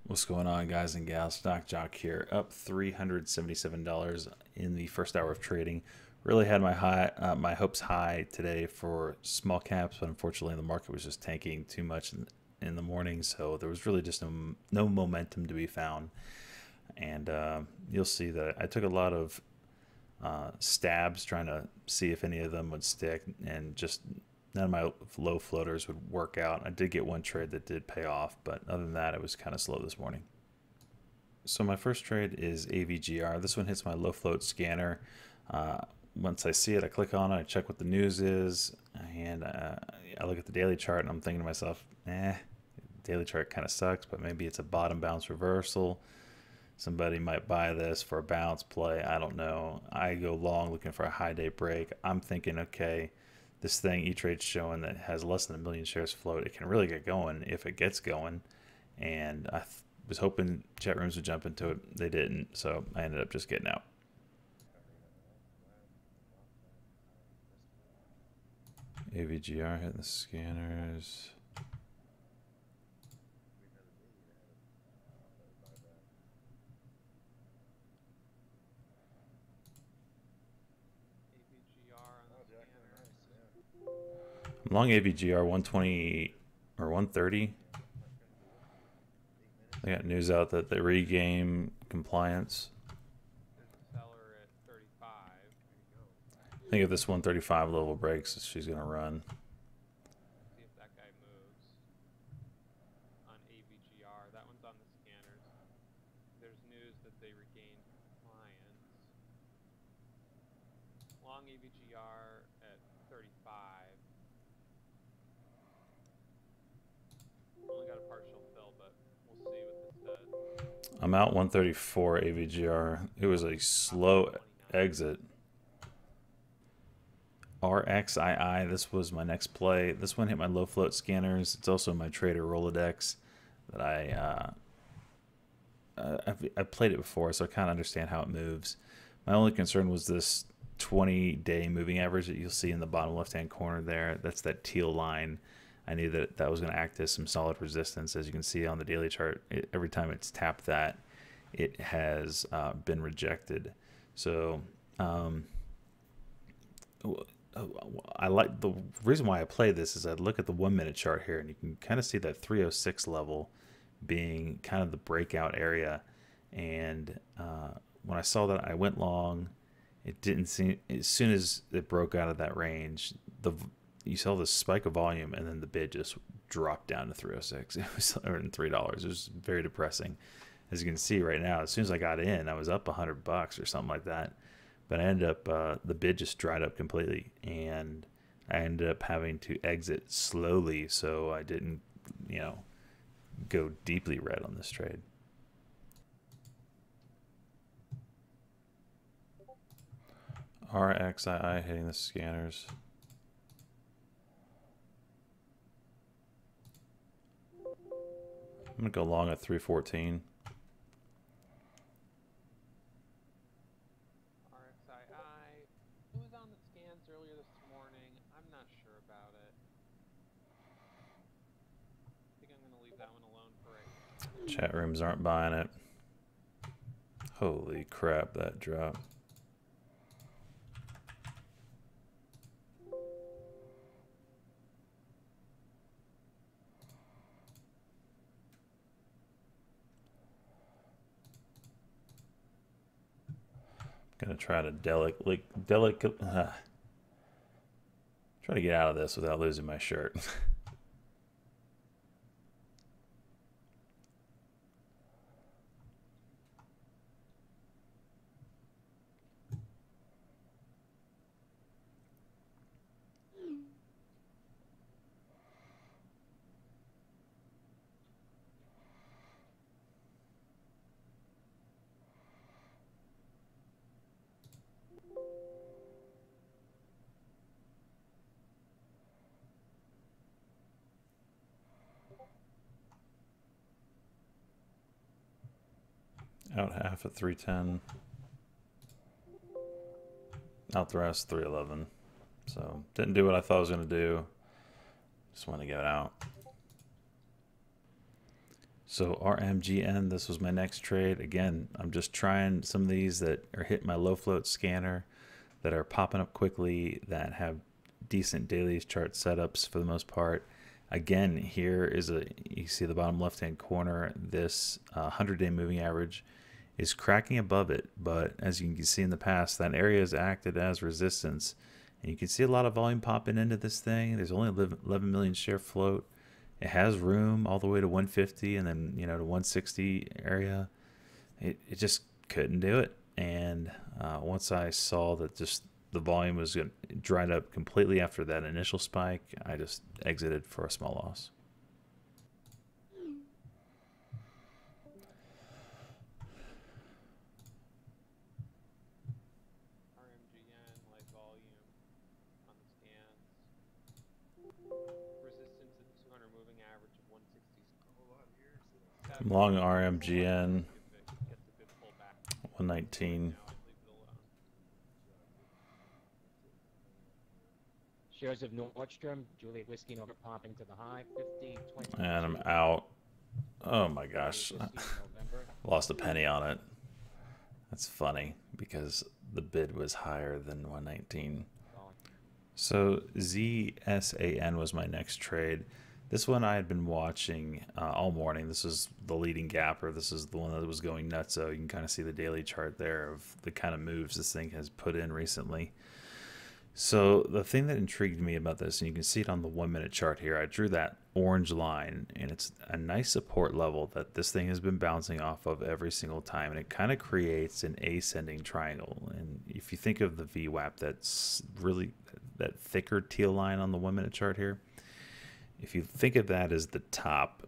What's going on, guys and gals? Stock Jock here, up $377 in the first hour of trading. Really had my hopes high today for small caps, but unfortunately the market was just tanking too much in the morning, so there was really just no momentum to be found. And you'll see that I took a lot of stabs trying to see if any of them would stick, and just none of my low floaters would work out. I did get one trade that did pay off, but other than that, it was kind of slow this morning. So my first trade is AVGR. This one hits my low float scanner. Once I see it, I click on it, I check what the news is, and I look at the daily chart, and I'm thinking to myself, daily chart kind of sucks, but maybe it's a bottom bounce reversal. Somebody might buy this for a bounce play. I don't know. I go long looking for a high day break. I'm thinking, okay, this thing E-Trade's showing that has less than 1 million shares float. It can really get going if it gets going. And I was hoping chat rooms would jump into it. They didn't, so I ended up just getting out. AVGR hitting the scanners. I'm long AVGR 120 or 130. They got news out that they regain compliance. I think if this 135 level breaks, she's going to run. See if that guy moves on AVGR. That one's on the scanners. There's news that they regained compliance. Long AVGR at 35. Only got a partial fill, but we'll see what this does. I'm out 134 AVGR. It was a slow exit. RXII, this was my next play. This one hit my low float scanners. It's also my trader Rolodex that I've played it before, so I kind of understand how it moves. My only concern was this 20-day moving average that you'll see in the bottom left-hand corner there. That's that teal line. I knew that that was going to act as some solid resistance. As you can see on the daily chart, every time it's tapped that, it has been rejected. So I like the reason why I play this is I look at the 1 minute chart here, and you can kind of see that 306 level being kind of the breakout area. And when I saw that, I went long. It didn't seem, as soon as it broke out of that range, you saw the spike of volume, and then the bid just dropped down to 306. It was $3. It was very depressing. As you can see right now, as soon as I got in, I was up $100 or something like that. But I ended up, the bid just dried up completely, and I ended up having to exit slowly, so I didn't, go deeply red on this trade. RXII hitting the scanners. I'm going to go long at 314. RXII. It was on the scans earlier this morning. I'm not sure about it. I think I'm going to leave that one alone for right now. Chat rooms aren't buying it. Holy crap, that drop. Gonna try to try to get out of this without losing my shirt. Out half at 310. Out the rest 311. So didn't do what I thought I was going to do. Just want to get it out. So RMGN, this was my next trade. Again, I'm just trying some of these that are hitting my low float scanner, that are popping up quickly, that have decent daily chart setups for the most part. Again, here is you see the bottom left hand corner, this 100-day moving average is cracking above it, but as you can see in the past, that area has acted as resistance, and you can see a lot of volume popping into this thing. There's only 11 million share float. It has room all the way to 150 and then, to 160 area. It just couldn't do it. And once I saw that just the volume was dried up completely after that initial spike, I just exited for a small loss. RMGN, light volume on the scans. Resistance at the 200 moving average of 160. I'm long RMGN, Gets a good pullback. 119. Now I'd leave it alone. Shares of Nordstrom, Juliet Whiskey Nova popping to the high, 50, 20. And I'm out. Oh my gosh. Lost a penny on it. That's funny because the bid was higher than 119. So ZSAN was my next trade. This one I had been watching all morning. This is the leading gapper. This is the one that was going nuts. So you can kind of see the daily chart there of the kind of moves this thing has put in recently. So the thing that intrigued me about this, and you can see it on the 1 minute chart here, I drew that orange line, and it's a nice support level that this thing has been bouncing off of every single time, and it kind of creates an ascending triangle. And if you think of the VWAP, that's really that thicker teal line on the 1 minute chart here, if you think of that as the top,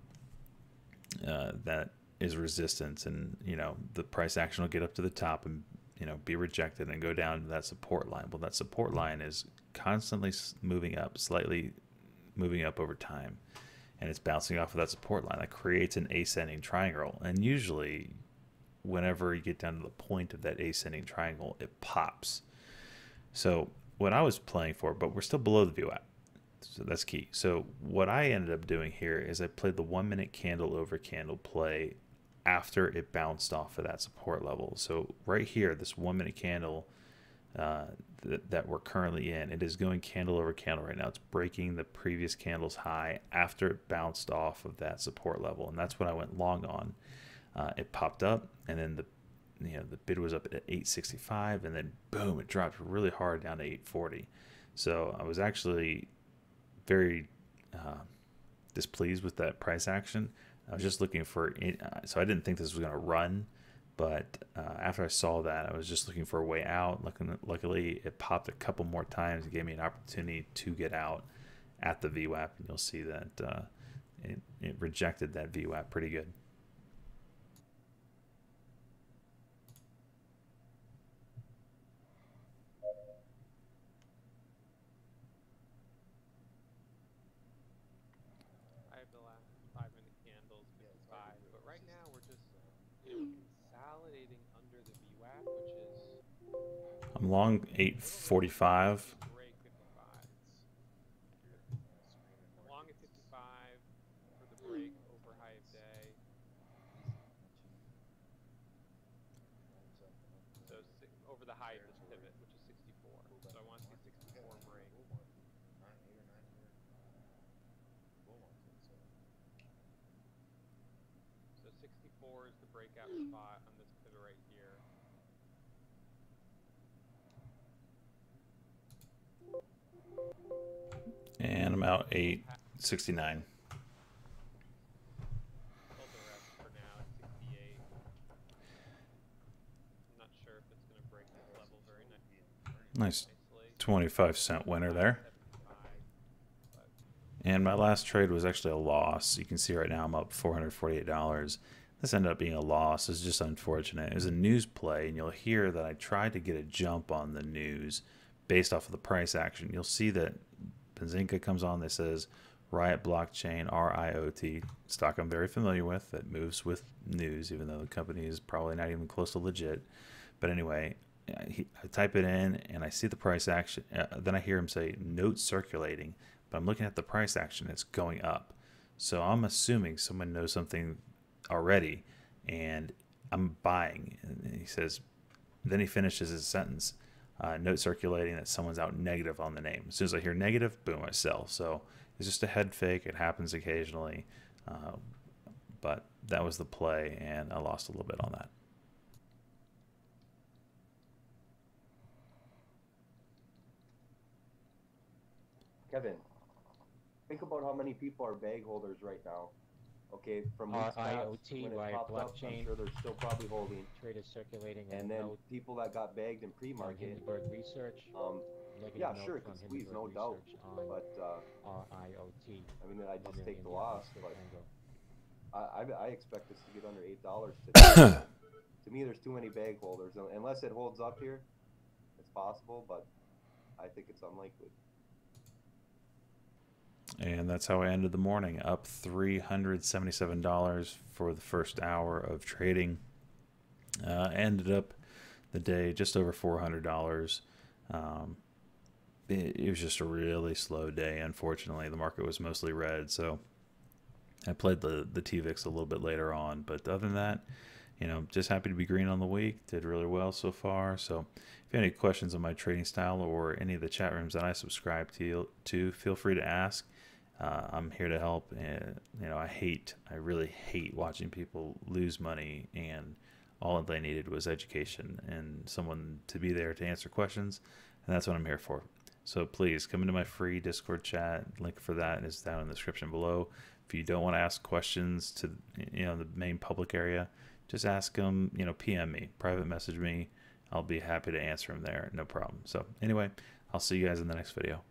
that is resistance, and the price action will get up to the top and be rejected and go down to that support line. Well, that support line is constantly moving up, slightly moving up over time, and it's bouncing off of that support line. That creates an ascending triangle, and usually whenever you get down to the point of that ascending triangle, it pops. So what I was playing for, but we're still below the VWAP, so that's key. So what I ended up doing here is I played the 1 minute candle over candle play after it bounced off of that support level. So right here, this 1 minute candle that we're currently in, it is going candle over candle right now. It's breaking the previous candle's high after it bounced off of that support level, and that's what I went long on. It popped up, and then the bid was up at 865, and then boom, it dropped really hard down to 840. So I was actually very displeased with that price action. I was just looking for so I didn't think this was going to run, but after I saw that, I was just looking for a way out. Luckily, it popped a couple more times and gave me an opportunity to get out at the VWAP, and you'll see that it rejected that VWAP pretty good. I have the last 5 minute candles, 55, but right now we're just consolidating under the VWAP, which is I'm long 845. break 55. Long at 55 for the break over high of day. So over the high of this pivot, which is 64. So I want to see 64 break. So 64 is the breakout spot on this pivot right here. And I'm out 869. Hold the rest for now at 68. I'm not sure if it's going to break this level very Nice nicely. 25-cent winner there. 75, but And my last trade was actually a loss. You can see right now I'm up $448. This ended up being a loss. It's just unfortunate. It was a news play, and you'll hear that I tried to get a jump on the news based off of the price action. You'll see that Benzinga comes on that says Riot Blockchain, RIOT, stock I'm very familiar with that moves with news, even though the company is probably not even close to legit. But anyway, I type it in and I see the price action. Then I hear him say note circulating, but I'm looking at the price action. It's going up. So I'm assuming someone knows something already, and I'm buying. And he says, then he finishes his sentence, note circulating that someone's out negative on the name. As soon as I hear negative, boom, I sell. So it's just a head fake. It happens occasionally, but that was the play, and I lost a little bit on that. Kevin, think about how many people are bag holders right now. Okay, from weeks past, IoT when it via popped up, I'm blockchain. sure they're still probably holding. Traders circulating And a then note people that got bagged in on pre-market, Hindenburg Research. Negative yeah, note sure, it from could squeeze, no Hindenburg doubt. Research on But RIOT. I mean, I just under take the Indian loss. Pacific But Tango. I expect this to get under $8 today. To me, there's too many bag holders. Unless it holds up here, it's possible, but I think it's unlikely. And that's how I ended the morning, up $377 for the first hour of trading. Ended up the day just over $400. It was just a really slow day. Unfortunately, the market was mostly red, so I played the TVIX a little bit later on. But other than that, just happy to be green on the week. Did really well so far. So if you have any questions on my trading style or any of the chat rooms that I subscribe to, feel free to ask. I'm here to help. And I really hate watching people lose money, and all they needed was education and someone to be there to answer questions, and that's what I'm here for. So please come into my free Discord chat. Link for that is down in the description below. If you don't want to ask questions to the main public area, just ask them, PM me, private message me. I'll be happy to answer them there, no problem. So anyway, I'll see you guys in the next video.